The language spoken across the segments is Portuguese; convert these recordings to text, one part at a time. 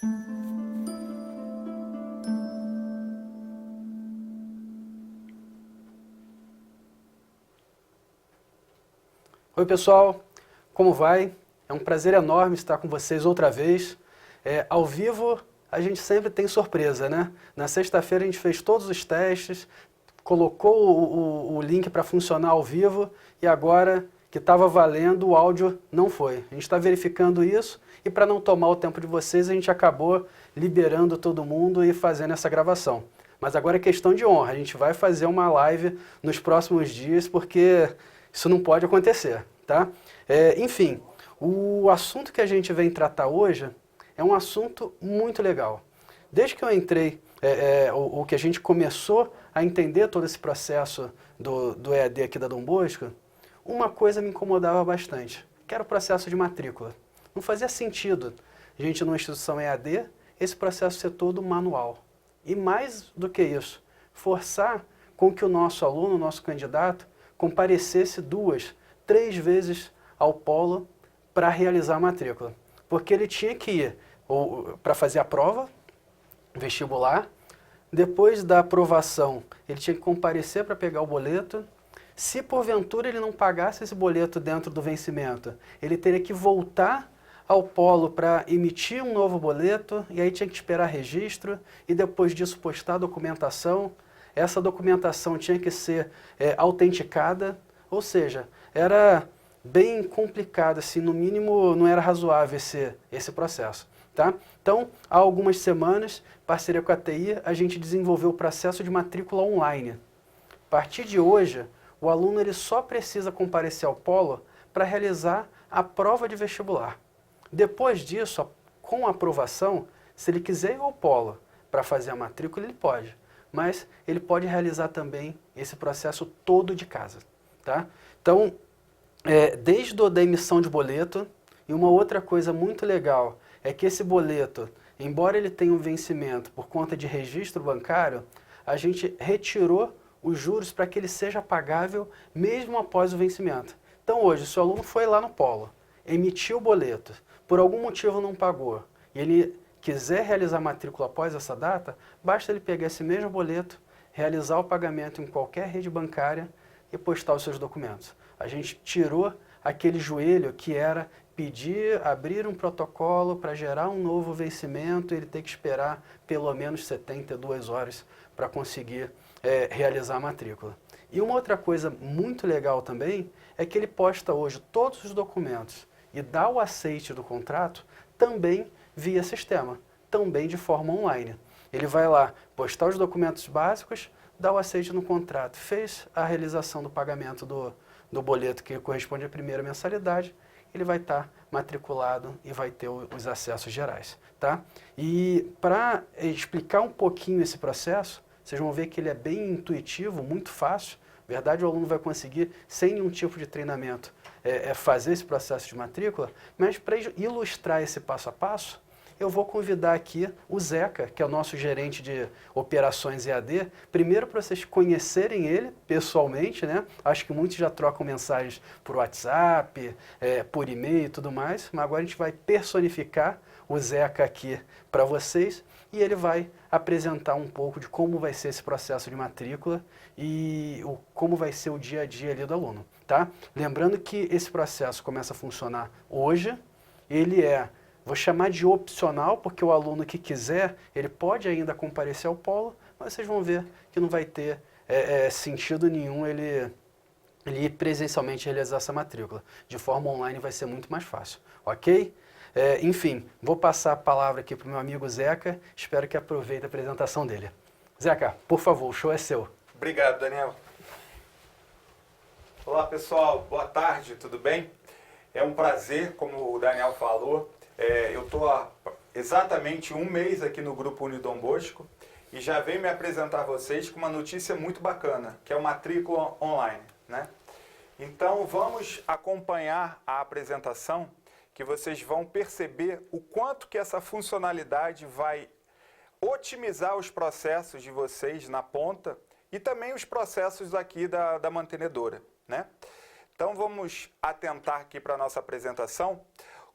Oi pessoal, como vai? É um prazer enorme estar com vocês outra vez. Ao vivo a gente sempre tem surpresa, né? Na sexta-feira a gente fez todos os testes, colocou o link para funcionar ao vivo e agora que estava valendo o áudio não foi. A gente está verificando isso e para não tomar o tempo de vocês a gente acabou liberando todo mundo e fazendo essa gravação. Mas agora é questão de honra, a gente vai fazer uma live nos próximos dias porque isso não pode acontecer, tá? Enfim, o assunto que a gente vem tratar hoje é um assunto muito legal. Desde que eu entrei, o que a gente começou a entender todo esse processo do EAD aqui da Dom Bosco, uma coisa me incomodava bastante, que era o processo de matrícula. Não fazia sentido a gente, numa instituição EAD, esse processo ser todo manual. E mais do que isso, forçar com que o nosso aluno, o nosso candidato, comparecesse 2, 3 vezes ao polo para realizar a matrícula. Porque ele tinha que ir para fazer a prova vestibular, depois da aprovação ele tinha que comparecer para pegar o boleto. Se porventura ele não pagasse esse boleto dentro do vencimento, ele teria que voltar ao polo para emitir um novo boleto, e aí tinha que esperar registro, e depois disso postar a documentação. Essa documentação tinha que ser autenticada, ou seja, era bem complicado, assim, no mínimo não era razoável esse processo. Tá? Então, há algumas semanas, parceria com a TI, a gente desenvolveu o processo de matrícula online. A partir de hoje, o aluno ele só precisa comparecer ao polo para realizar a prova de vestibular. Depois disso, com a aprovação, se ele quiser ir ao polo para fazer a matrícula, ele pode. Mas ele pode realizar também esse processo todo de casa. Tá? Então, desde a emissão de boleto, e uma outra coisa muito legal é que esse boleto, embora ele tenha um vencimento por conta de registro bancário, a gente retirou os juros para que ele seja pagável mesmo após o vencimento. Então hoje, se o aluno foi lá no polo, emitiu o boleto, por algum motivo não pagou, e ele quiser realizar a matrícula após essa data, basta ele pegar esse mesmo boleto, realizar o pagamento em qualquer rede bancária e postar os seus documentos. A gente tirou aquele joelho que era abrir um protocolo para gerar um novo vencimento, ele ter que esperar pelo menos 72 horas para conseguir realizar a matrícula. E uma outra coisa muito legal também é que ele posta hoje todos os documentos e dá o aceite do contrato também via sistema, também de forma online. Ele vai lá postar os documentos básicos, dá o aceite no contrato, fez a realização do pagamento do boleto que corresponde à primeira mensalidade, ele vai estar matriculado e vai ter os acessos gerais. Tá? E para explicar um pouquinho esse processo, vocês vão ver que ele é bem intuitivo, muito fácil. Na verdade, o aluno vai conseguir, sem nenhum tipo de treinamento, fazer esse processo de matrícula, mas para ilustrar esse passo a passo, eu vou convidar aqui o Zeca, que é o nosso gerente de operações EAD, primeiro para vocês conhecerem ele pessoalmente, né? Acho que muitos já trocam mensagens por WhatsApp, por e-mail e tudo mais, mas agora a gente vai personificar o Zeca aqui para vocês e ele vai apresentar um pouco de como vai ser esse processo de matrícula e como vai ser o dia a dia ali do aluno, tá? Lembrando que esse processo começa a funcionar hoje, ele vou chamar de opcional, porque o aluno que quiser, ele pode ainda comparecer ao polo, mas vocês vão ver que não vai ter sentido nenhum ele ir presencialmente realizar essa matrícula. De forma online vai ser muito mais fácil, ok? Enfim, vou passar a palavra aqui para o meu amigo Zeca, espero que aproveite a apresentação dele. Zeca, por favor, o show é seu. Obrigado, Daniel. Olá pessoal, boa tarde, tudo bem? É um prazer, como o Daniel falou, eu estou há exatamente um mês aqui no Grupo Unidom Bosco e já venho me apresentar a vocês com uma notícia muito bacana, que é o matrícula online, né? Então vamos acompanhar a apresentação, que vocês vão perceber o quanto que essa funcionalidade vai otimizar os processos de vocês na ponta e também os processos aqui da mantenedora, né? Então vamos atentar aqui para a nossa apresentação,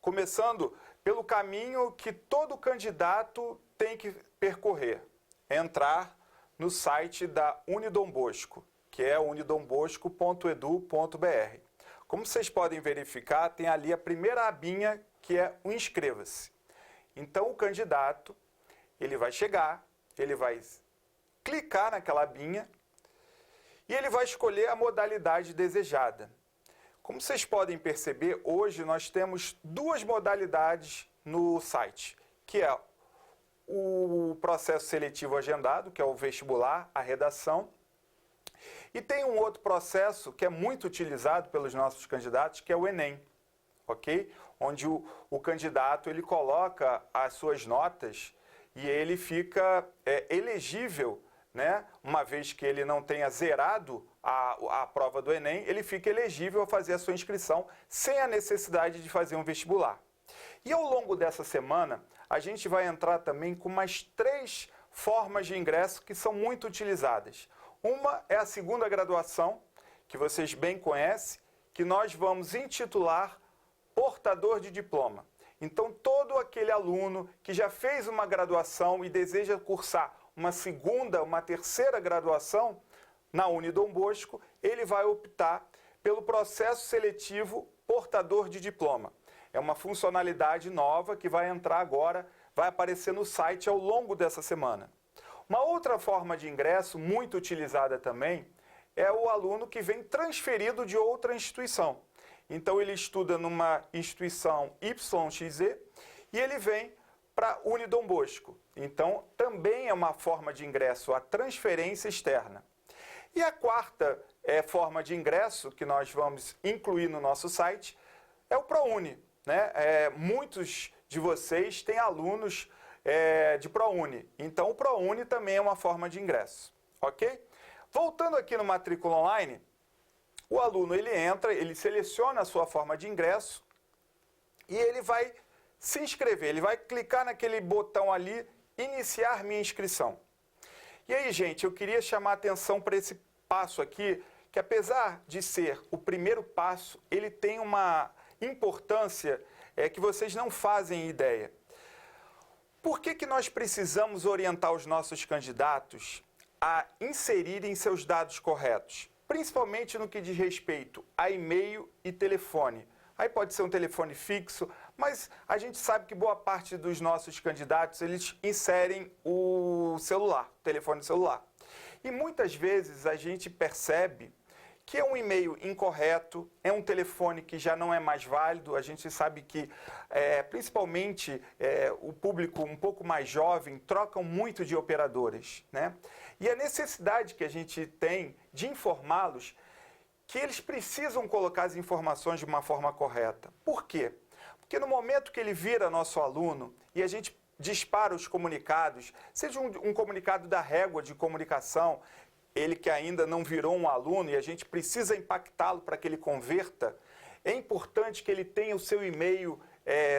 começando pelo caminho que todo candidato tem que percorrer. Entrar no site da Unidom Bosco, que é unidombosco.edu.br. Como vocês podem verificar, tem ali a primeira abinha, que é o inscreva-se. Então o candidato, ele vai chegar, ele vai clicar naquela abinha e ele vai escolher a modalidade desejada. Como vocês podem perceber, hoje nós temos duas modalidades no site, que é o processo seletivo agendado, que é o vestibular, a redação, e tem um outro processo que é muito utilizado pelos nossos candidatos, que é o Enem, ok? Onde o candidato ele coloca as suas notas e ele fica elegível, né? Uma vez que ele não tenha zerado a prova do Enem, ele fica elegível a fazer a sua inscrição sem a necessidade de fazer um vestibular. E ao longo dessa semana, a gente vai entrar também com mais 3 formas de ingresso que são muito utilizadas. Uma é a segunda graduação, que vocês bem conhecem, que nós vamos intitular portador de diploma. Então, todo aquele aluno que já fez uma graduação e deseja cursar uma segunda, uma terceira graduação na Unidom Bosco, ele vai optar pelo processo seletivo portador de diploma. É uma funcionalidade nova que vai entrar agora, vai aparecer no site ao longo dessa semana. Uma outra forma de ingresso muito utilizada também é o aluno que vem transferido de outra instituição. Então ele estuda numa instituição YXZ e ele vem para Unidom Bosco. Então também é uma forma de ingresso, a transferência externa. E a quarta forma de ingresso que nós vamos incluir no nosso site é o ProUni, né? Muitos de vocês têm alunos de ProUni, então o ProUni também é uma forma de ingresso, ok? Voltando aqui no Matrícula Online, o aluno ele entra, ele seleciona a sua forma de ingresso e ele vai se inscrever, ele vai clicar naquele botão ali, iniciar minha inscrição. E aí, gente, eu queria chamar a atenção para esse passo aqui, que apesar de ser o primeiro passo, ele tem uma importância que vocês não fazem ideia. Por que nós precisamos orientar os nossos candidatos a inserirem seus dados corretos? Principalmente no que diz respeito a e-mail e telefone. Aí pode ser um telefone fixo, mas a gente sabe que boa parte dos nossos candidatos, eles inserem o celular, o telefone celular. E muitas vezes a gente percebe que é um e-mail incorreto, é um telefone que já não é mais válido. A gente sabe que, principalmente, o público um pouco mais jovem trocam muito de operadoras, né? E a necessidade que a gente tem de informá-los que eles precisam colocar as informações de uma forma correta. Por quê? Porque no momento que ele vira nosso aluno e a gente dispara os comunicados, seja um comunicado da régua de comunicação, ele que ainda não virou um aluno e a gente precisa impactá-lo para que ele converta, é importante que ele tenha o seu e-mail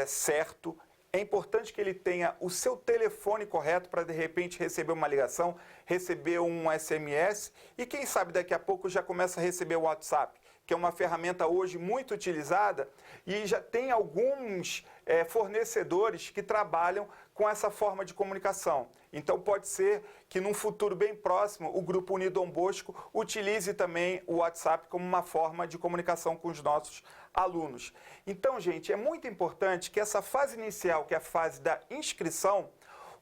certo, é importante que ele tenha o seu telefone correto para, de repente, receber uma ligação, receber um SMS e, quem sabe, daqui a pouco já começa a receber o WhatsApp, que é uma ferramenta hoje muito utilizada e já tem alguns fornecedores que trabalham com essa forma de comunicação. Então pode ser que num futuro bem próximo o Grupo Unidom Bosco utilize também o WhatsApp como uma forma de comunicação com os nossos alunos. Então, gente, é muito importante que essa fase inicial, que é a fase da inscrição,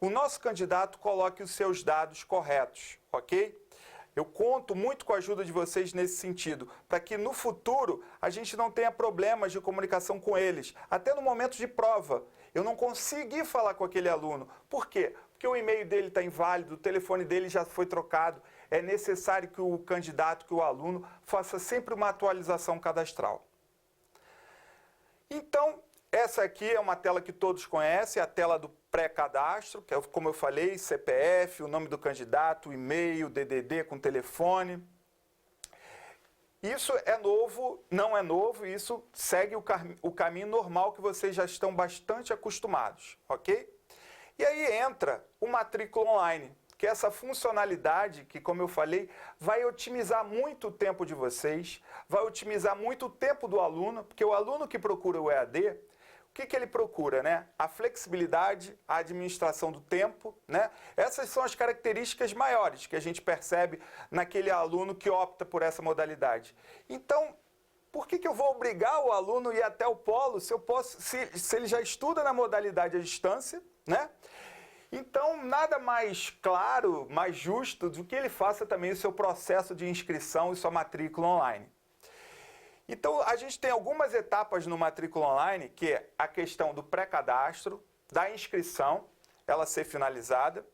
o nosso candidato coloque os seus dados corretos, ok? Eu conto muito com a ajuda de vocês nesse sentido, para que no futuro a gente não tenha problemas de comunicação com eles. Até no momento de prova, eu não consegui falar com aquele aluno. Por quê? Porque o e-mail dele está inválido, o telefone dele já foi trocado. É necessário que o candidato, que o aluno, faça sempre uma atualização cadastral. Então, essa aqui é uma tela que todos conhecem, a tela do pré-cadastro, que é, como eu falei, CPF, o nome do candidato, e-mail, DDD com telefone. Isso é novo, não é novo, isso segue o caminho normal que vocês já estão bastante acostumados, ok? E aí entra o Matrícula Online, que é essa funcionalidade que, como eu falei, vai otimizar muito o tempo de vocês, vai otimizar muito o tempo do aluno, porque o aluno que procura o EAD, que ele procura, né? A flexibilidade, a administração do tempo, né? Essas são as características maiores que a gente percebe naquele aluno que opta por essa modalidade. Então, por que eu vou obrigar o aluno a ir até o polo se ele já estuda na modalidade à distância, né? Então, nada mais claro, mais justo do que ele faça também o seu processo de inscrição e sua matrícula online. Então, a gente tem algumas etapas no Matrícula Online, que é a questão do pré-cadastro, da inscrição, ela ser finalizada.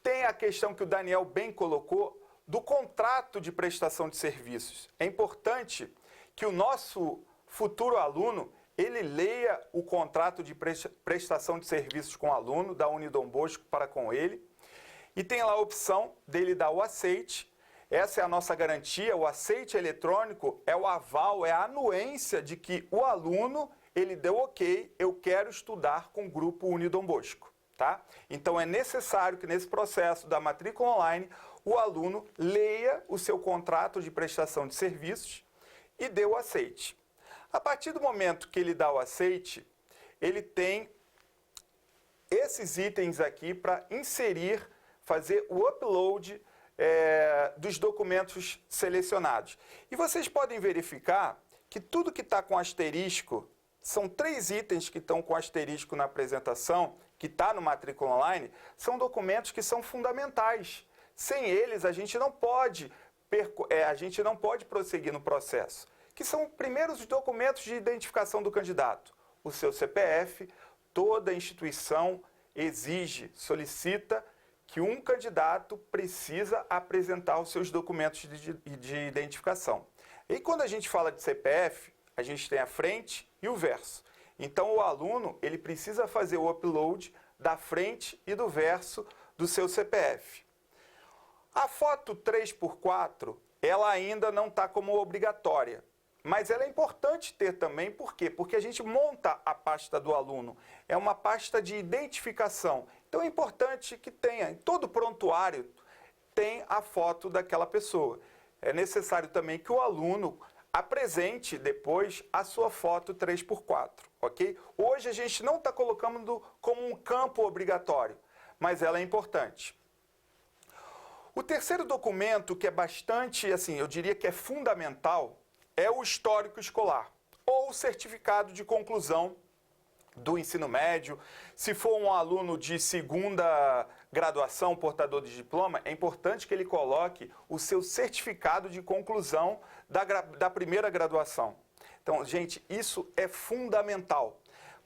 Tem a questão que o Daniel bem colocou, do contrato de prestação de serviços. É importante que o nosso futuro aluno, ele leia o contrato de prestação de serviços com o aluno, da Unidom Bosco para com ele, e tem lá a opção dele dar o aceite. Essa é a nossa garantia, o aceite eletrônico é o aval, é a anuência de que o aluno, ele deu ok, eu quero estudar com o grupo Unidom Bosco, tá? Então é necessário que nesse processo da matrícula online, o aluno leia o seu contrato de prestação de serviços e dê o aceite. A partir do momento que ele dá o aceite, ele tem esses itens aqui para inserir, fazer o upload dos documentos selecionados. E vocês podem verificar que tudo que está com asterisco, são 3 itens que estão com asterisco na apresentação, que está no Matrícula Online, são documentos que são fundamentais. Sem eles, a gente não pode prosseguir no processo. Que são, primeiro, os documentos de identificação do candidato. O seu CPF, toda instituição exige, solicita que um candidato precisa apresentar os seus documentos de identificação. E quando a gente fala de CPF, a gente tem a frente e o verso. Então, o aluno, ele precisa fazer o upload da frente e do verso do seu CPF. A foto 3x4, ela ainda não está como obrigatória, mas ela é importante ter também, por quê? Porque a gente monta a pasta do aluno, é uma pasta de identificação. Então é importante que tenha, em todo prontuário, tem a foto daquela pessoa. É necessário também que o aluno apresente depois a sua foto 3x4, ok? Hoje a gente não está colocando como um campo obrigatório, mas ela é importante. O terceiro documento que é bastante, assim, eu diria que é fundamental, é o histórico escolar, ou o certificado de conclusão do ensino médio. Se for um aluno de segunda graduação, portador de diploma, é importante que ele coloque o seu certificado de conclusão da primeira graduação. Então, gente, isso é fundamental,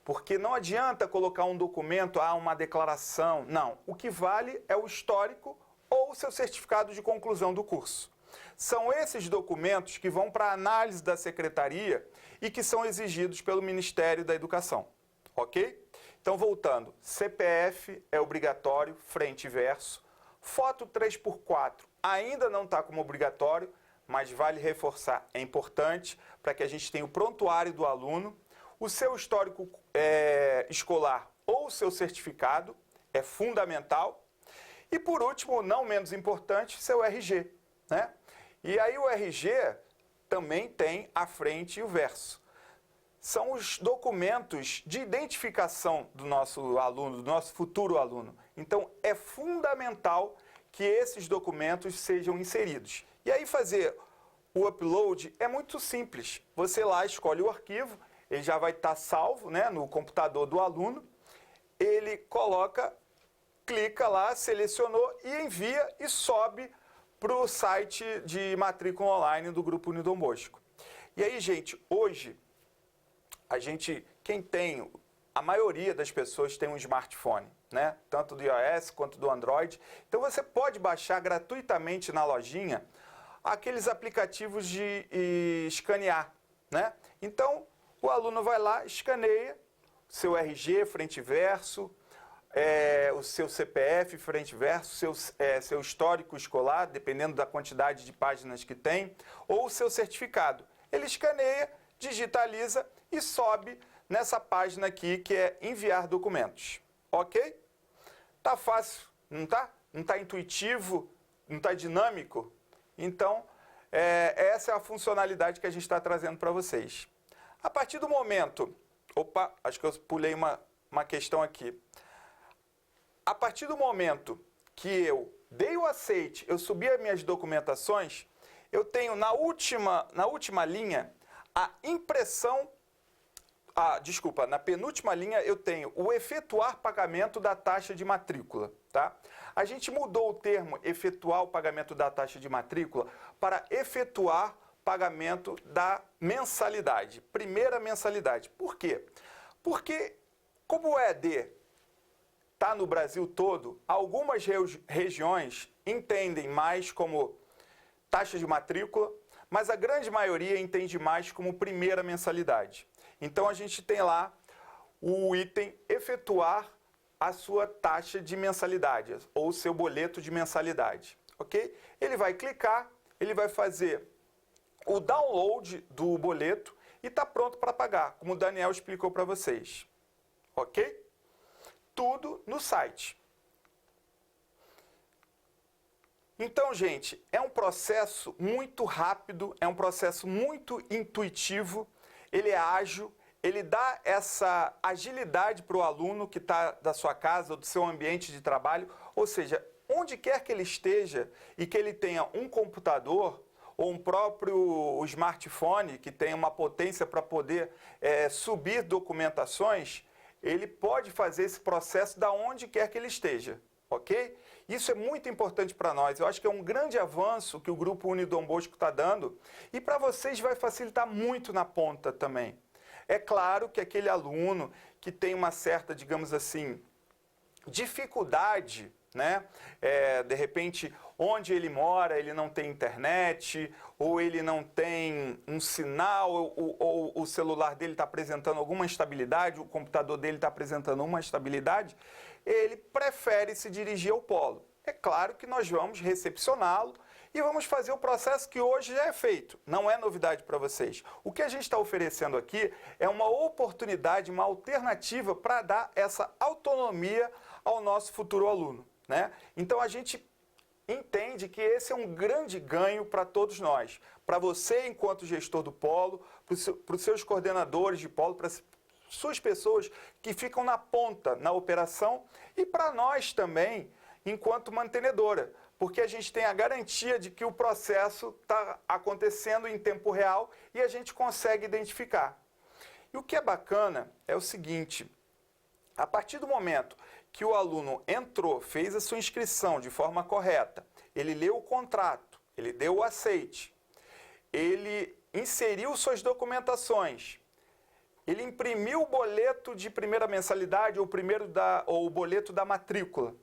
porque não adianta colocar um documento, uma declaração, não. O que vale é o histórico ou o seu certificado de conclusão do curso. São esses documentos que vão para a análise da secretaria e que são exigidos pelo Ministério da Educação, ok? Então, voltando, CPF é obrigatório, frente e verso. Foto 3x4 ainda não está como obrigatório, mas vale reforçar, é importante para que a gente tenha o prontuário do aluno, o seu histórico escolar ou o seu certificado, é fundamental. E, por último, não menos importante, seu RG, né? E aí o RG também tem a frente e o verso. São os documentos de identificação do nosso aluno, do nosso futuro aluno. Então, é fundamental que esses documentos sejam inseridos. E aí fazer o upload é muito simples. Você lá escolhe o arquivo, ele já vai estar salvo, né, no computador do aluno. Ele coloca, clica lá, selecionou e envia e sobe para o site de matrícula online do Grupo Unidom Bosco. E aí, gente, hoje, a maioria das pessoas tem um smartphone, né? Tanto do iOS quanto do Android. Então, você pode baixar gratuitamente na lojinha aqueles aplicativos de escanear, né? Então, o aluno vai lá, escaneia seu RG, frente e verso, o seu CPF, frente e verso, seu histórico escolar, dependendo da quantidade de páginas que tem, ou o seu certificado. Ele escaneia, digitaliza e sobe nessa página aqui, que é enviar documentos. Ok? Tá fácil, não tá? Não tá intuitivo, não tá dinâmico? Então, essa é a funcionalidade que a gente está trazendo para vocês. A partir do momento Opa, acho que eu pulei uma questão aqui. A partir do momento que eu dei o aceite, eu subi as minhas documentações, eu tenho na última linha a impressão, na penúltima linha eu tenho o efetuar pagamento da taxa de matrícula, tá? A gente mudou o termo efetuar o pagamento da taxa de matrícula para efetuar pagamento da mensalidade, primeira mensalidade. Por quê? Porque como o EAD está no Brasil todo, algumas regiões entendem mais como taxa de matrícula, mas a grande maioria entende mais como primeira mensalidade. Então a gente tem lá o item efetuar a sua taxa de mensalidade, ou seu boleto de mensalidade, ok? Ele vai clicar, ele vai fazer o download do boleto e está pronto para pagar, como o Daniel explicou para vocês, ok? Tudo no site. Então, gente, é um processo muito rápido, é um processo muito intuitivo, ele é ágil, ele dá essa agilidade para o aluno que está da sua casa ou do seu ambiente de trabalho, ou seja, onde quer que ele esteja e que ele tenha um computador ou um próprio smartphone que tenha uma potência para poder subir documentações, ele pode fazer esse processo da onde quer que ele esteja, ok? Isso é muito importante para nós. Eu acho que é um grande avanço que o Grupo Unidom Bosco está dando e para vocês vai facilitar muito na ponta também. É claro que aquele aluno que tem uma certa, digamos assim, dificuldade, né? De repente, onde ele mora, ele não tem internet, ou ele não tem um sinal, ou o celular dele está apresentando alguma instabilidade, o computador dele está apresentando uma instabilidade, ele prefere se dirigir ao polo. É claro que nós vamos recepcioná-lo e vamos fazer o processo que hoje já é feito. Não é novidade para vocês. O que a gente está oferecendo aqui é uma oportunidade, uma alternativa para dar essa autonomia ao nosso futuro aluno, né? Então a gente entende que esse é um grande ganho para todos nós. Para você, enquanto gestor do polo, para os seus coordenadores de polo, para suas pessoas que ficam na ponta, na operação, e para nós também, enquanto mantenedora, porque a gente tem a garantia de que o processo está acontecendo em tempo real e a gente consegue identificar. E o que é bacana é o seguinte, a partir do momento que o aluno entrou, fez a sua inscrição de forma correta, ele leu o contrato, ele deu o aceite, ele inseriu suas documentações, ele imprimiu o boleto de primeira mensalidade ou o boleto da matrícula,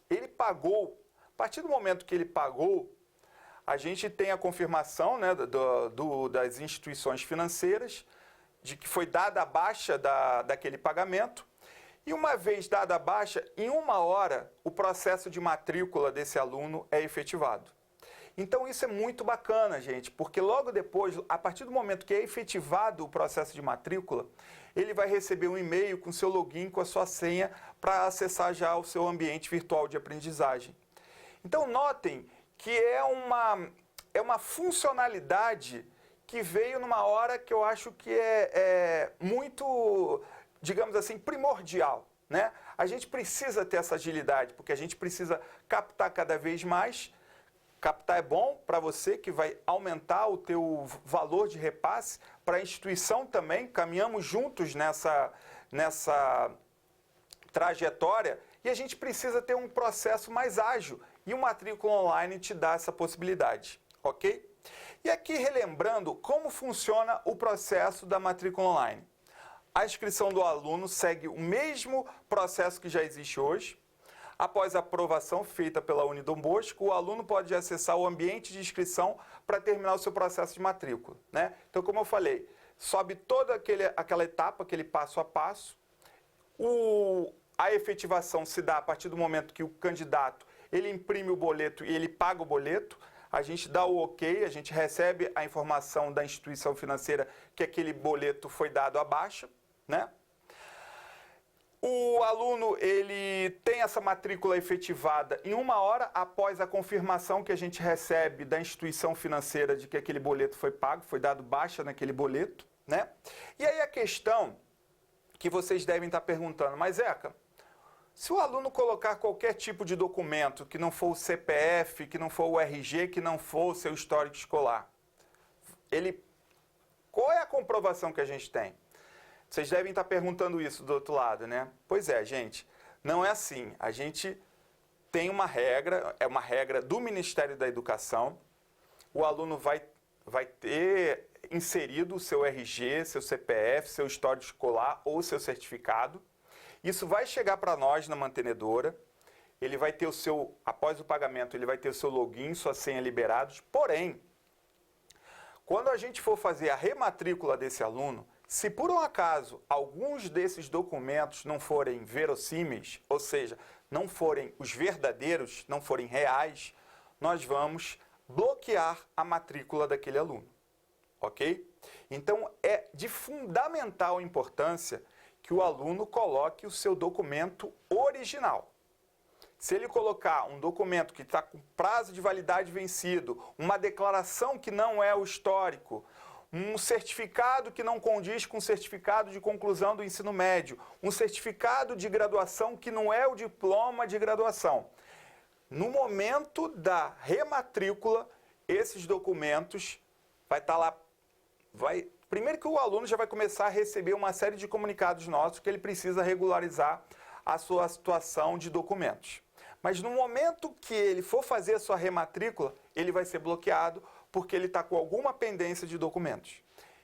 ele pagou. A partir do momento que ele pagou, a gente tem a confirmação, né, das instituições financeiras de que foi dada a baixa daquele pagamento. E uma vez dada a baixa, em 1 hora, o processo de matrícula desse aluno é efetivado. Então isso é muito bacana, gente, porque logo depois, a partir do momento que é efetivado o processo de matrícula, ele vai receber um e-mail com seu login, com a sua senha, para acessar já o seu ambiente virtual de aprendizagem. Então notem que é uma funcionalidade que veio numa hora que eu acho que é muito, digamos assim, primordial, né? A gente precisa ter essa agilidade, porque a gente precisa captar cada vez mais. Captar é bom para você, que vai aumentar o teu valor de repasse, para a instituição também, caminhamos juntos nessa trajetória e a gente precisa ter um processo mais ágil e o Matrícula Online te dá essa possibilidade, ok? E aqui relembrando como funciona o processo da Matrícula Online. A inscrição do aluno segue o mesmo processo que já existe hoje. Após a aprovação feita pela Unidom Bosco, o aluno pode acessar o ambiente de inscrição para terminar o seu processo de matrícula, né? Então, como eu falei, sobe toda aquela etapa, aquele passo a passo. A efetivação se dá a partir do momento que o candidato ele imprime o boleto e ele paga o boleto. A gente dá o ok, a gente recebe a informação da instituição financeira que aquele boleto foi dado à baixa, né? O aluno ele tem essa matrícula efetivada em 1 hora após a confirmação que a gente recebe da instituição financeira de que aquele boleto foi pago, foi dado baixa naquele boleto, né? E aí a questão que vocês devem estar perguntando, mas Zeca, se o aluno colocar qualquer tipo de documento que não for o CPF, que não for o RG, que não for o seu histórico escolar, qual é a comprovação que a gente tem? Vocês devem estar perguntando isso do outro lado, né? Pois é, gente, não é assim. A gente tem uma regra, é uma regra do Ministério da Educação. O aluno vai ter inserido o seu RG, seu CPF, seu histórico escolar ou seu certificado. Isso vai chegar para nós na mantenedora. Ele vai ter após o pagamento, ele vai ter o seu login, sua senha liberados. Porém, quando a gente for fazer a rematrícula desse aluno, se por um acaso alguns desses documentos não forem verossímeis, ou seja, não forem os verdadeiros, não forem reais, nós vamos bloquear a matrícula daquele aluno, ok? Então, é de fundamental importância que o aluno coloque o seu documento original. Se ele colocar um documento que está com prazo de validade vencido, uma declaração que não é o histórico, um certificado que não condiz com o certificado de conclusão do ensino médio, um certificado de graduação que não é o diploma de graduação. No momento da rematrícula, esses documentos vai estar lá. Primeiro que o aluno já vai começar a receber uma série de comunicados nossos que ele precisa regularizar a sua situação de documentos. Mas no momento que ele for fazer a sua rematrícula, ele vai ser bloqueado porque ele está com alguma pendência de documentos.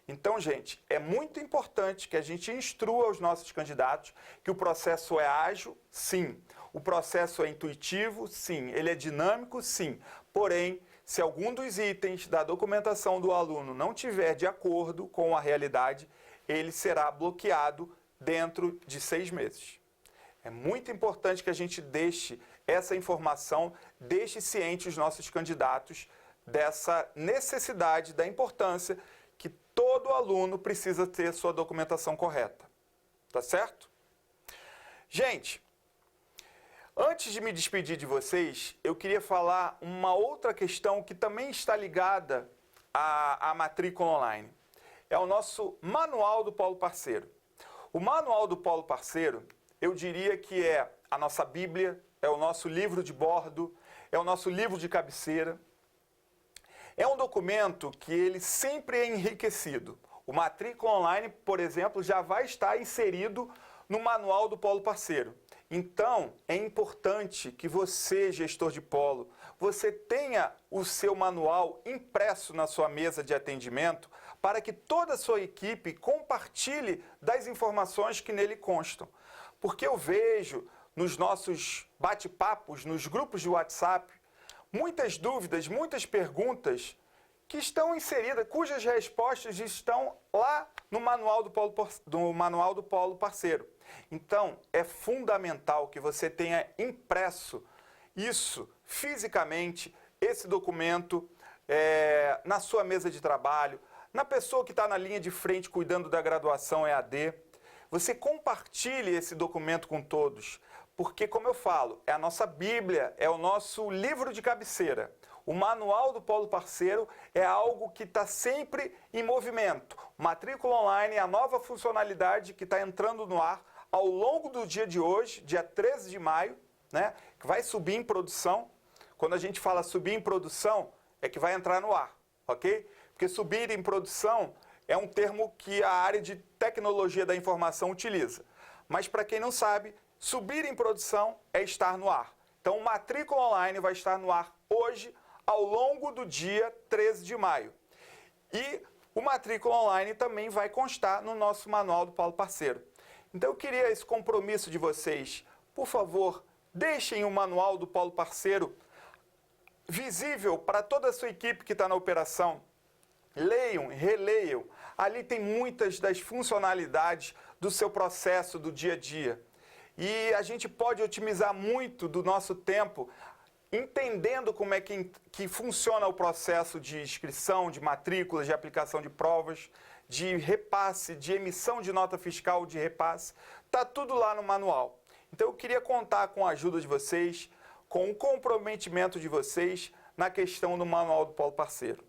Então, gente, é muito importante que a gente instrua os nossos candidatos que o processo é ágil, sim. O processo é intuitivo, sim. Ele é dinâmico, sim. Porém, se algum dos itens da documentação do aluno não tiver de acordo com a realidade, ele será bloqueado dentro de 6 meses. É muito importante que a gente deixe essa informação, deixe ciente os nossos candidatos dessa necessidade, da importância que todo aluno precisa ter sua documentação correta. Tá certo? Gente, antes de me despedir de vocês, eu queria falar uma outra questão que também está ligada à matrícula online. É o nosso Manual do Polo Parceiro. O Manual do Polo Parceiro, eu diria que é a nossa Bíblia, é o nosso livro de bordo, é o nosso livro de cabeceira. É um documento que ele sempre é enriquecido. O Matrícula Online, por exemplo, já vai estar inserido no Manual do Polo Parceiro. Então, é importante que você, gestor de polo, você tenha o seu manual impresso na sua mesa de atendimento para que toda a sua equipe compartilhe das informações que nele constam. Porque eu vejo nos nossos bate-papos, nos grupos de WhatsApp, muitas dúvidas, muitas perguntas que estão inseridas, cujas respostas estão lá no Manual do Polo Parceiro. Então, é fundamental que você tenha impresso isso fisicamente, esse documento, na sua mesa de trabalho, na pessoa que está na linha de frente cuidando da graduação EAD. Você compartilhe esse documento com todos, porque, como eu falo, é a nossa Bíblia, é o nosso livro de cabeceira. O Manual do Polo Parceiro é algo que está sempre em movimento. Matrícula Online é a nova funcionalidade que está entrando no ar ao longo do dia de hoje, dia 13 de maio, né, que vai subir em produção. Quando a gente fala subir em produção, é que vai entrar no ar, ok? Porque subir em produção é um termo que a área de tecnologia da informação utiliza. Mas para quem não sabe, subir em produção é estar no ar. Então, o Matrícula Online vai estar no ar hoje, ao longo do dia 13 de maio. E o Matrícula Online também vai constar no nosso Manual do Polo Parceiro. Então, eu queria esse compromisso de vocês. Por favor, deixem o Manual do Polo Parceiro visível para toda a sua equipe que está na operação. Leiam, releiam. Ali tem muitas das funcionalidades do seu processo do dia a dia. E a gente pode otimizar muito do nosso tempo entendendo como é que funciona o processo de inscrição, de matrícula, de aplicação de provas, de repasse, de emissão de nota fiscal, de repasse. Está tudo lá no manual. Então eu queria contar com a ajuda de vocês, com o comprometimento de vocês na questão do Manual do Polo Parceiro.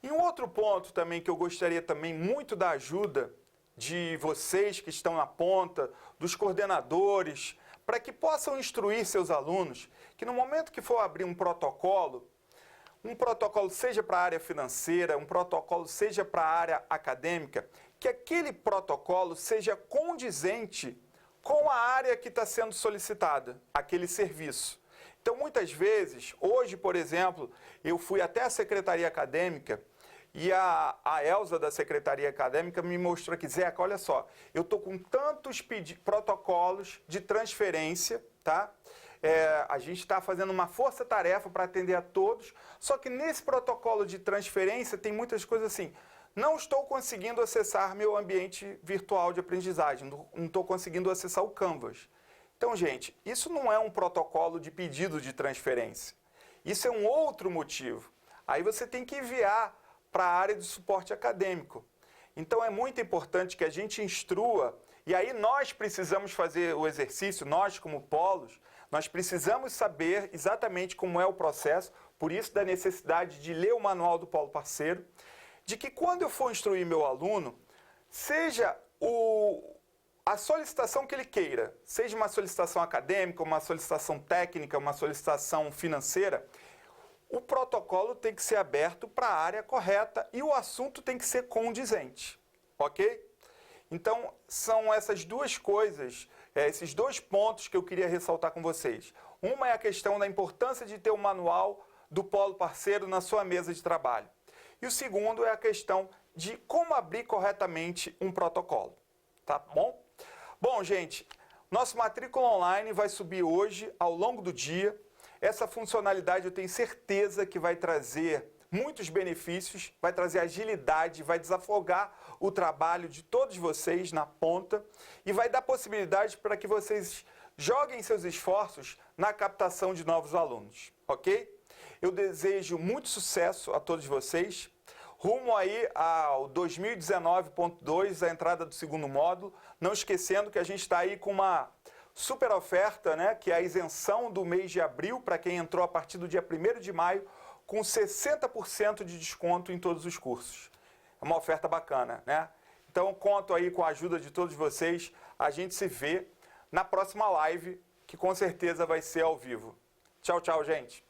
E um outro ponto também que eu gostaria também muito da ajuda de vocês que estão na ponta, dos coordenadores, para que possam instruir seus alunos, que no momento que for abrir um protocolo seja para a área financeira, um protocolo seja para a área acadêmica, que aquele protocolo seja condizente com a área que está sendo solicitada, aquele serviço. Então, muitas vezes, hoje, por exemplo, eu fui até a Secretaria Acadêmica e a Elza da Secretaria Acadêmica me mostrou aqui, Zeca, olha só, eu estou com tantos protocolos de transferência, tá? A gente está fazendo uma força-tarefa para atender a todos, só que nesse protocolo de transferência tem muitas coisas assim, não estou conseguindo acessar meu ambiente virtual de aprendizagem, não estou conseguindo acessar o Canvas. Então, gente, isso não é um protocolo de pedido de transferência, isso é um outro motivo. Aí você tem que enviar para a área de suporte acadêmico. Então é muito importante que a gente instrua, e aí nós precisamos fazer o exercício, nós como polos, nós precisamos saber exatamente como é o processo, por isso da necessidade de ler o manual do polo parceiro, de que quando eu for instruir meu aluno, seja a solicitação que ele queira, seja uma solicitação acadêmica, uma solicitação técnica, uma solicitação financeira, o protocolo tem que ser aberto para a área correta e o assunto tem que ser condizente, ok? Então, são essas duas coisas, esses dois pontos que eu queria ressaltar com vocês. Uma é a questão da importância de ter o manual do polo parceiro na sua mesa de trabalho. E o segundo é a questão de como abrir corretamente um protocolo, tá bom? Bom, gente, nosso matrícula online vai subir hoje, ao longo do dia. Essa funcionalidade eu tenho certeza que vai trazer muitos benefícios, vai trazer agilidade, vai desafogar o trabalho de todos vocês na ponta e vai dar possibilidade para que vocês joguem seus esforços na captação de novos alunos, ok? Eu desejo muito sucesso a todos vocês, rumo aí ao 2019.2, a entrada do segundo módulo, não esquecendo que a gente está aí com uma super oferta, né, que é a isenção do mês de abril para quem entrou a partir do dia 1º de maio, com 60% de desconto em todos os cursos. É uma oferta bacana, né? Então, conto aí com a ajuda de todos vocês. A gente se vê na próxima live, que com certeza vai ser ao vivo. Tchau, tchau, gente.